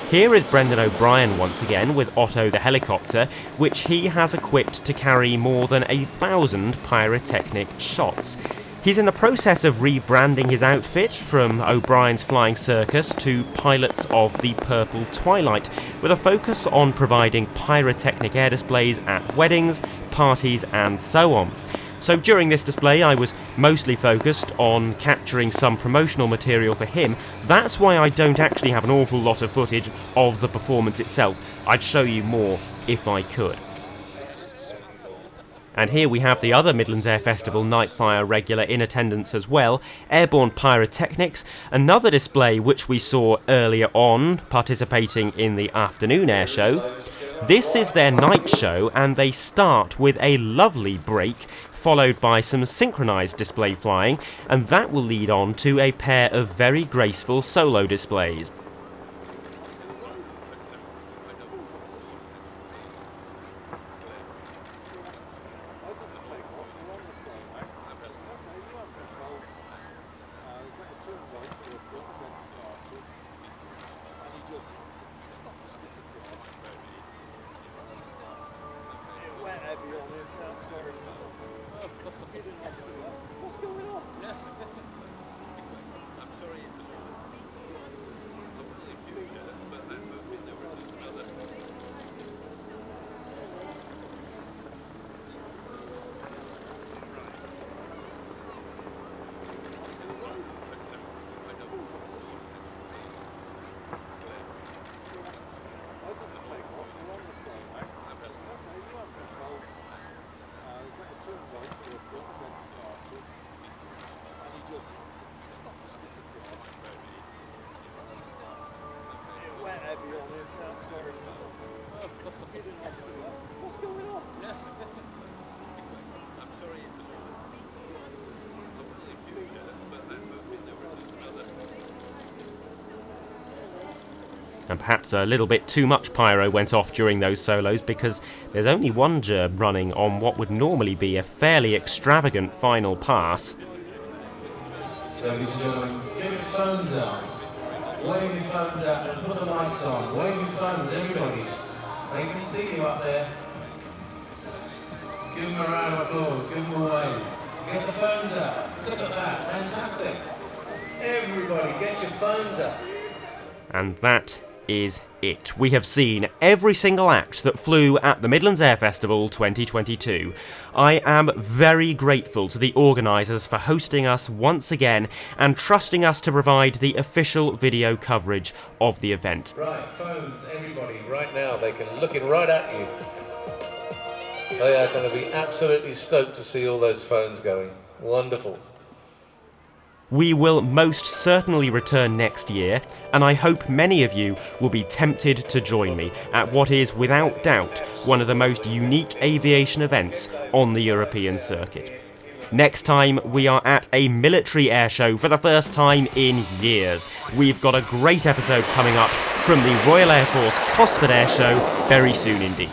Here is Brendan O'Brien once again with Otto the helicopter, which he has equipped to carry more than 1,000 pyrotechnic shots. He's in the process of rebranding his outfit from O'Brien's Flying Circus to Pilots of the Purple Twilight, with a focus on providing pyrotechnic air displays at weddings, parties and so on. So during this display I was mostly focused on capturing some promotional material for him. That's why I don't actually have an awful lot of footage of the performance itself. I'd show you more if I could. And here we have the other Midlands Air Festival Nightfire regular in attendance as well, Airborne Pyrotechnics, another display which we saw earlier on, participating in the afternoon air show. This is their night show, and they start with a lovely break, followed by some synchronised display flying, and that will lead on to a pair of very graceful solo displays. And perhaps a little bit too much pyro went off during those solos, because there's only one gerb running on what would normally be a fairly extravagant final pass. Ladies and gentlemen, give your phones out. Wave your phones out and put the lights on. Wave your phones, everybody. They can see you up there. Give them a round of applause, give them a wave. Get the phones out. Look at that, fantastic. Everybody, get your phones out. And that is it. We have seen every single act that flew at the Midlands Air Festival 2022. I am very grateful to the organisers for hosting us once again and trusting us to provide the official video coverage of the event. Right, phones, everybody, right now, they can look it right at you. They are going to be absolutely stoked to see all those phones going. Wonderful. We will most certainly return next year, and I hope many of you will be tempted to join me at what is without doubt one of the most unique aviation events on the European circuit. Next time we are at a military air show for the first time in years. We've got a great episode coming up from the Royal Air Force Cosford Air Show very soon indeed.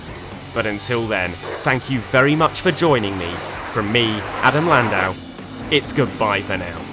But until then, thank you very much for joining me. From me, Adam Landau, it's goodbye for now.